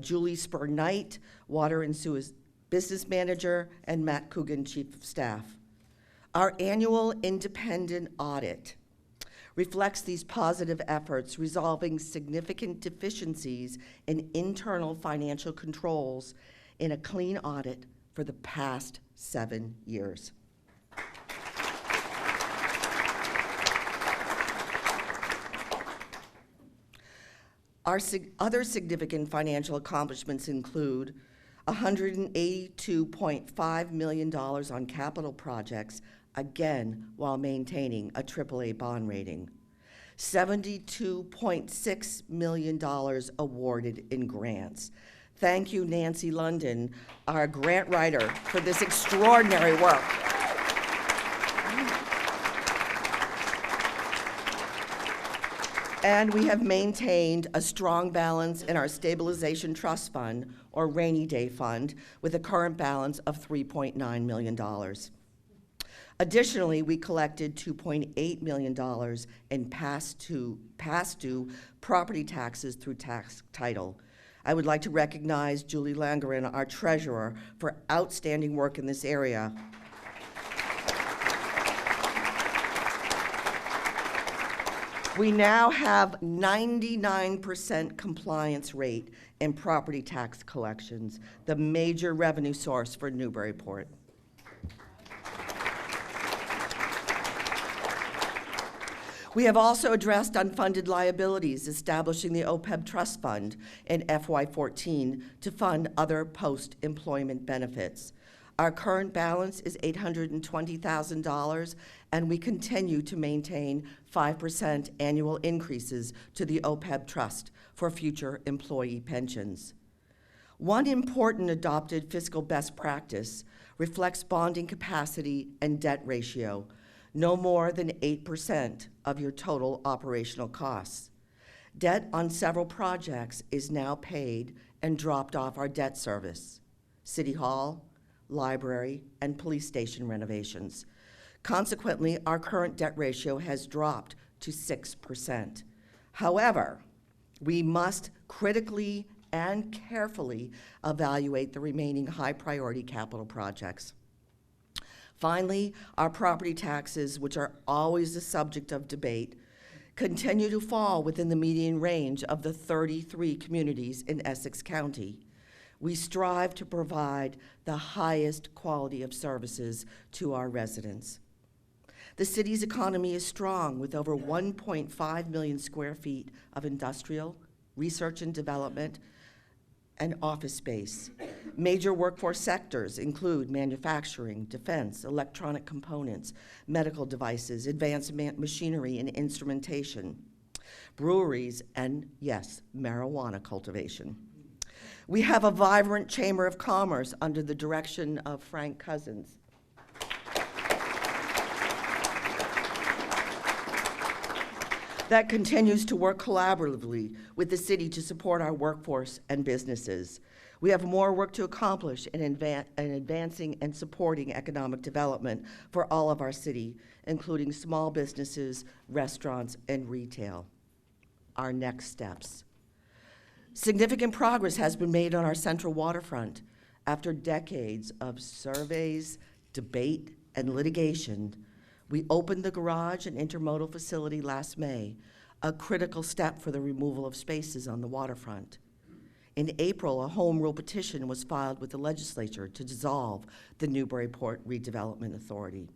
Speaker 8: Julie Spur-Knight, water and sewage business manager, and Matt Coogan, chief of staff. Our annual independent audit reflects these positive efforts, resolving significant deficiencies in internal financial controls in a clean audit for the past 7 years. Our other significant financial accomplishments include $182.5 million on capital projects, again, while maintaining a AAA bond rating. $72.6 million awarded in grants. Thank you, Nancy London, our grant writer, for this extraordinary work. And we have maintained a strong balance in our Stabilization Trust Fund, or Rainy Day Fund, with a current balance of $3.9 million. Additionally, we collected $2.8 million in past due property taxes through tax title. I would like to recognize Julie Langerin, our treasurer, for outstanding work in this area. We now have 99% compliance rate in property tax collections, the major revenue source for Newburyport. We have also addressed unfunded liabilities, establishing the OPEB Trust Fund in FY14 to fund other post-employment benefits. Our current balance is $820,000, and we continue to maintain 5% annual increases to the OPEB Trust for future employee pensions. One important adopted fiscal best practice reflects bonding capacity and debt ratio, no more than 8% of your total operational costs. Debt on several projects is now paid and dropped off our debt service: City Hall, library, and police station renovations. Consequently, our current debt ratio has dropped to 6%. However, we must critically and carefully evaluate the remaining high-priority capital projects. Finally, our property taxes, which are always the subject of debate, continue to fall within the median range of the 33 communities in Essex County. We strive to provide the highest quality of services to our residents. The city's economy is strong, with over 1.5 million square feet of industrial, research and development, and office space. Major workforce sectors include manufacturing, defense, electronic components, medical devices, advanced machinery and instrumentation, breweries, and yes, marijuana cultivation. We have a vibrant Chamber of Commerce under the direction of Frank Cousins. That continues to work collaboratively with the city to support our workforce and businesses. We have more work to accomplish in advancing and supporting economic development for all of our city, including small businesses, restaurants, and retail. Our next steps. Significant progress has been made on our central waterfront. After decades of surveys, debate, and litigation, we opened the garage and intermodal facility last May, a critical step for the removal of spaces on the waterfront. In April, a home rule petition was filed with the legislature to dissolve the Newburyport Redevelopment Authority.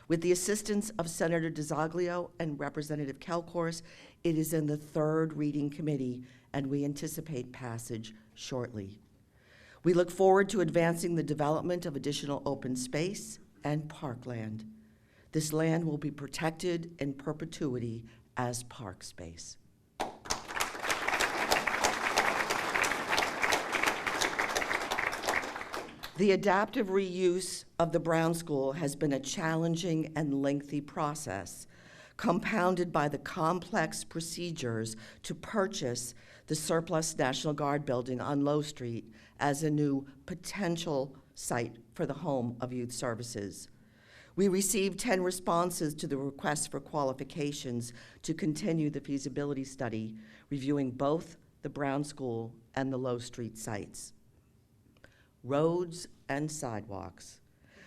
Speaker 8: With the assistance of Senator DiZoglio and Representative Kelcourse, it is in the third reading committee, and we anticipate passage shortly. We look forward to advancing the development of additional open space and parkland. This land will be protected in perpetuity as park space. The adaptive reuse of the Brown School has been a challenging and lengthy process, compounded by the complex procedures to purchase the surplus National Guard building on Low Street as a new potential site for the Home of Youth Services. We received 10 responses to the request for qualifications to continue the feasibility study, reviewing both the Brown School and the Low Street sites. Roads and sidewalks.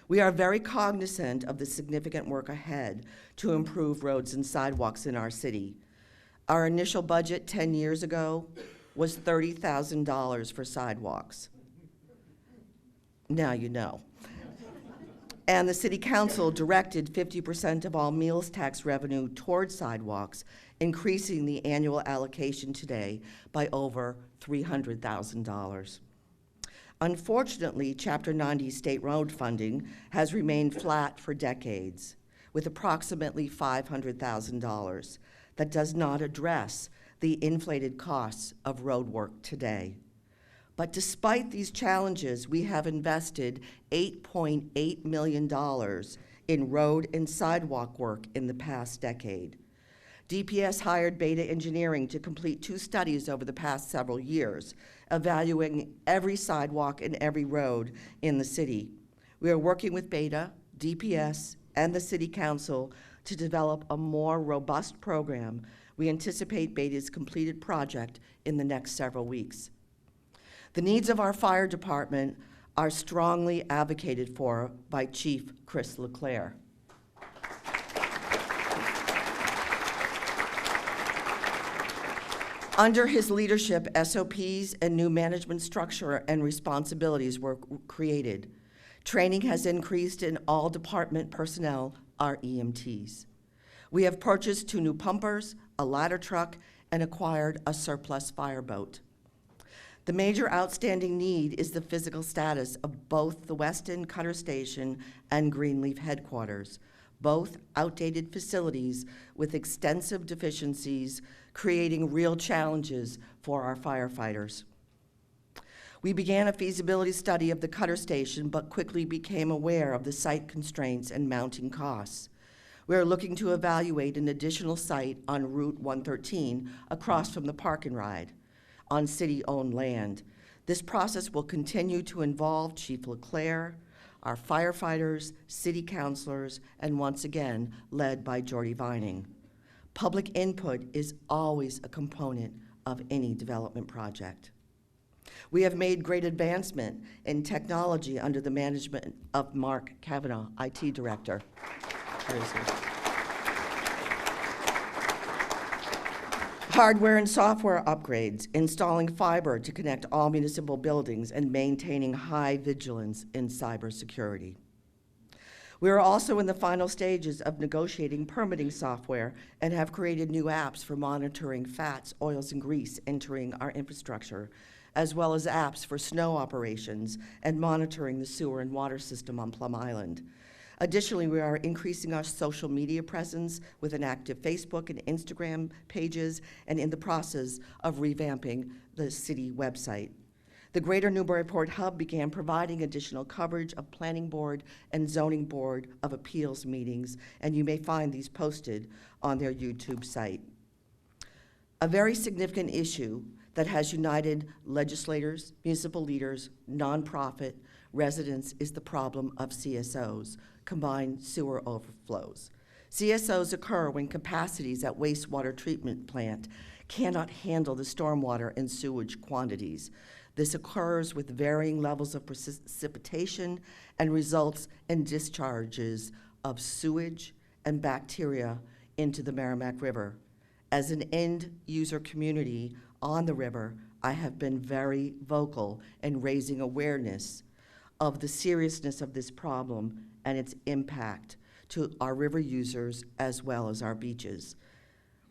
Speaker 8: We are very cognizant of the significant work ahead to improve roads and sidewalks in our city. Our initial budget 10 years ago was $30,000 for sidewalks. Now you know. And the City Council directed 50% of all meals tax revenue towards sidewalks, increasing the annual allocation today by over $300,000. Unfortunately, Chapter 90 state road funding has remained flat for decades, with approximately $500,000 that does not address the inflated costs of road work today. But despite these challenges, we have invested $8.8 million in road and sidewalk work in the past decade. DPS hired Beta Engineering to complete 2 studies over the past several years, evaluating every sidewalk and every road in the city. We are working with Beta, DPS, and the City Council to develop a more robust program. We anticipate Beta's completed project in the next several weeks. The needs of our fire department are strongly advocated for by Chief Chris LeClaire. Under his leadership, SOPs and new management structure and responsibilities were created. Training has increased in all department personnel, our EMTs. We have purchased 2 new pumpers, a ladder truck, and acquired a surplus fireboat. The major outstanding need is the physical status of both the West End Cutter Station and Greenleaf headquarters, both outdated facilities with extensive deficiencies, creating real challenges for our firefighters. We began a feasibility study of the Cutter Station, but quickly became aware of the site constraints and mounting costs. We are looking to evaluate an additional site on Route 113 across from the Park and Ride, on city-owned land. This process will continue to involve Chief LeClaire, our firefighters, city councilors, and once again, led by Jordy Vining. Public input is always a component of any development project. We have made great advancement in technology under the management of Mark Kavanaugh, IT Director. Where is he? Hardware and software upgrades, installing fiber to connect all municipal buildings, and maintaining high vigilance in cybersecurity. We are also in the final stages of negotiating permitting software and have created new apps for monitoring fats, oils, and grease entering our infrastructure, as well as apps for snow operations and monitoring the sewer and water system on Plum Island. Additionally, we are increasing our social media presence with an active Facebook and Instagram pages, and in the process of revamping the city website. The Greater Newburyport Hub began providing additional coverage of Planning Board and Zoning Board of Appeals meetings, and you may find these posted on their YouTube site. A very significant issue that has united legislators, municipal leaders, nonprofit, residents is the problem of CSOs, combined sewer overflows. CSOs occur when capacities at wastewater treatment plant cannot handle the stormwater and sewage quantities. This occurs with varying levels of precipitation and results in discharges of sewage and bacteria into the Merrimack River. As an end user community on the river, I have been very vocal in raising awareness of the seriousness of this problem and its impact to our river users as well as our beaches.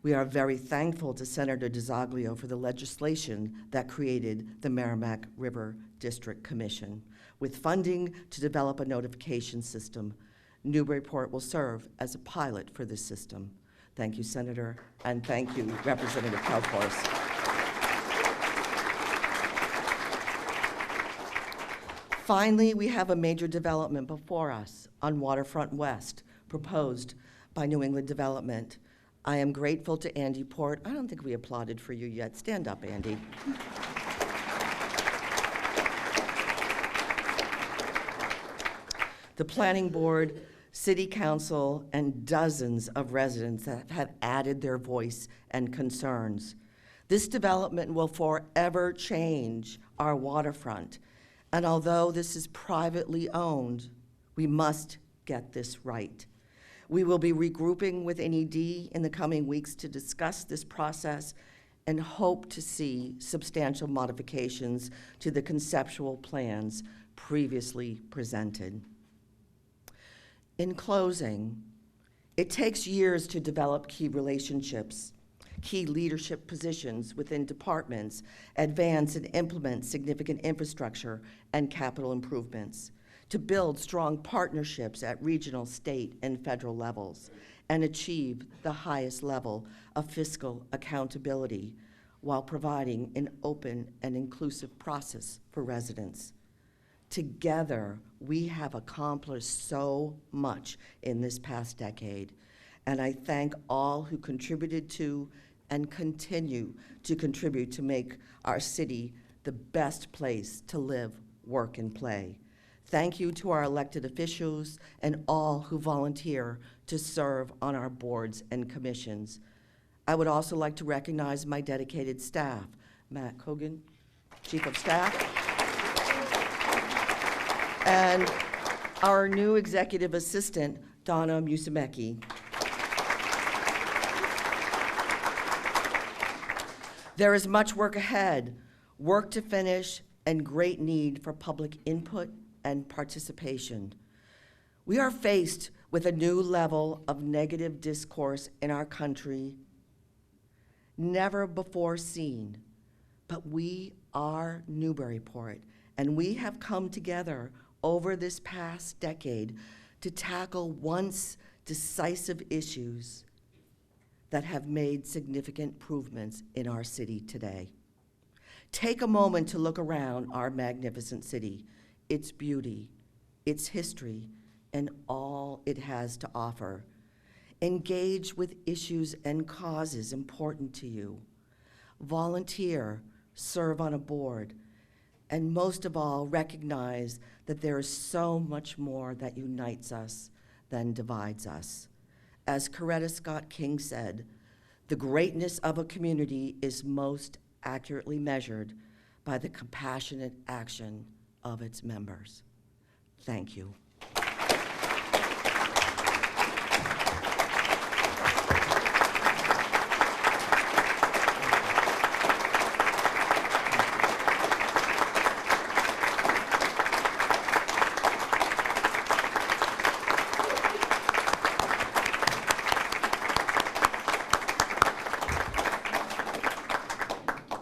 Speaker 8: We are very thankful to Senator DiZoglio for the legislation that created the Merrimack River District Commission. With funding to develop a notification system, Newburyport will serve as a pilot for this system. Thank you, Senator, and thank you, Representative Kalkoris. Finally, we have a major development before us on Waterfront West, proposed by New England Development. I am grateful to Andy Port. I don't think we applauded for you yet. Stand up, Andy. The Planning Board, City Council, and dozens of residents that have added their voice and concerns. This development will forever change our waterfront. And although this is privately owned, we must get this right. We will be regrouping with NED in the coming weeks to discuss this process and hope to see substantial modifications to the conceptual plans previously presented. In closing, it takes years to develop key relationships, key leadership positions within departments, advance and implement significant infrastructure and capital improvements, to build strong partnerships at regional, state, and federal levels, and achieve the highest level of fiscal accountability while providing an open and inclusive process for residents. Together, we have accomplished so much in this past decade, and I thank all who contributed to and continue to contribute to make our city the best place to live, work, and play. Thank you to our elected officials and all who volunteer to serve on our boards and commissions. I would also like to recognize my dedicated staff, Matt Cogan, Chief of Staff, and our new executive assistant, Donna Musumeci. There is much work ahead, work to finish, and great need for public input and participation. We are faced with a new level of negative discourse in our country, never before seen, but we are Newburyport, and we have come together over this past decade to tackle once decisive issues that have made significant improvements in our city today. Take a moment to look around our magnificent city, its beauty, its history, and all it has to offer. Engage with issues and causes important to you. Volunteer, serve on a board, and most of all, recognize that there is so much more that unites us than divides us. As Coretta Scott King said, the greatness of a community is most accurately measured by the compassionate action of its members. Thank you.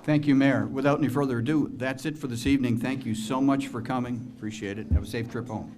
Speaker 1: Thank you, Mayor. Without any further ado, that's it for this evening. Thank you so much for coming. Appreciate it. Have a safe trip home.